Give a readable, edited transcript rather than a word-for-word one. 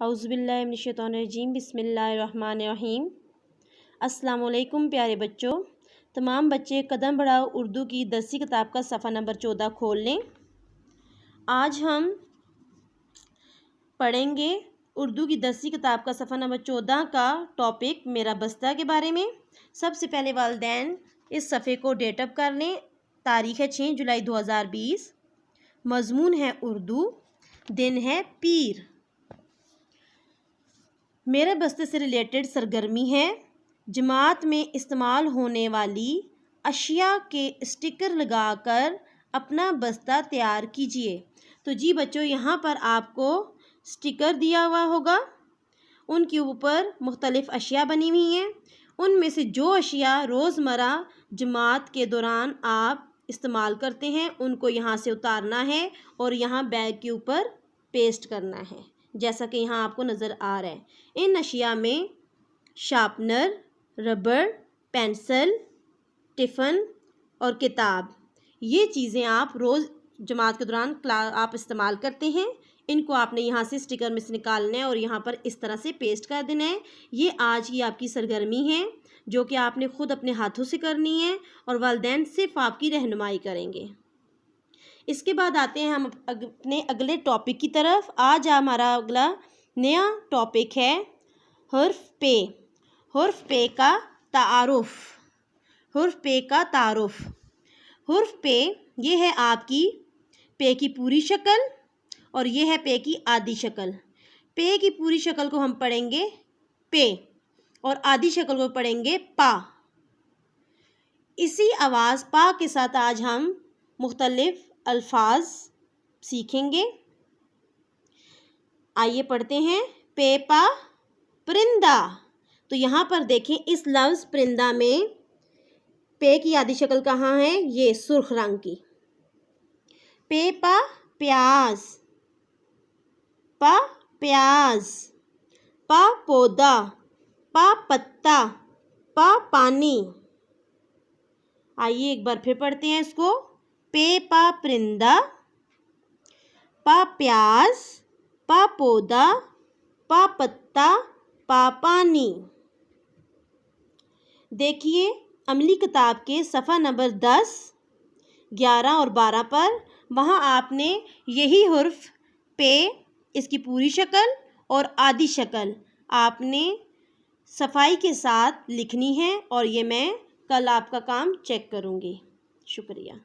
औज़ुबिल्लाहि मिनश्शैतानिर्रजीम बिस्मिल्लाहिर्रहमानिर्रहीम। अस्सलाम वालेकुम प्यारे बच्चों। तमाम बच्चे कदम बढ़ाओ उर्दू की 10वीं किताब का सफ़ा नंबर 14 खोल लें। आज हम पढ़ेंगे उर्दू की 10वीं किताब का सफ़ा नंबर 14 का टॉपिक मेरा बस्ता के बारे में। सबसे पहले वालिदैन इस सफ़े को डेट अप कर लें। तारीख़ है 6 जुलाई 2020। मज़मून है उर्दू। दिन है पीर। मेरे बस्ते से रिलेटेड सरगर्मी है जमात में इस्तेमाल होने वाली अशिया के स्टिकर लगाकर अपना बस्ता तैयार कीजिए। तो जी बच्चों, यहाँ पर आपको स्टिकर दिया हुआ होगा, उनके ऊपर मुख्तलिफ़ अशिया बनी हुई हैं। उनमें से जो अशिया रोज़मर्रा जमात के दौरान आप इस्तेमाल करते हैं उनको यहाँ से उतारना है और यहाँ बैग के ऊपर पेस्ट करना है, जैसा कि यहाँ आपको नज़र आ रहा है। इन अशिया में शार्पनर, रबड़, पेंसिल, टिफ़न और किताब, ये चीज़ें आप रोज़ जमात के दौरान आप इस्तेमाल करते हैं। इनको आपने यहाँ से स्टिकर में से निकालना है और यहाँ पर इस तरह से पेस्ट कर देना है। ये आज की आपकी सरगर्मी है जो कि आपने ख़ुद अपने हाथों से करनी है और वालिदैन सिर्फ आपकी रहनुमाई करेंगे। इसके बाद आते हैं हम अपने अगले टॉपिक की तरफ। आज हमारा अगला नया टॉपिक है हर्फ पे। हर्फ पे का तारुफ। हर्फ पे का तारुफ। हर्फ पे ये है आपकी पे की पूरी शक्ल और ये है पे की आधी शक्ल। पे की पूरी शक्ल को हम पढ़ेंगे पे और आधी शक्ल को पढ़ेंगे पा। इसी आवाज़ पा के साथ आज हम मुख्तलिफ अल्फाज सीखेंगे। आइए पढ़ते हैं। पे पा परिंदा। तो यहाँ पर देखें, इस लफ्ज़ परिंदा में पे की आधी शक्ल कहाँ है? ये सुर्ख रंग की। पे पा प्याज। पा प्याज। पा पौधा। पा पत्ता। पा पानी। आइए एक बार फिर पढ़ते हैं इसको। पे पा परिंदा। पा प्याज। पा पौधा। पा पत्ता। पा पानी। देखिए अमली किताब के सफ़ा नंबर 10, 11 और 12 पर, वहाँ आपने यही हर्फ पे, इसकी पूरी शक्ल और आधी शक्ल आपने सफाई के साथ लिखनी है और ये मैं कल आपका काम चेक करूँगी। शुक्रिया।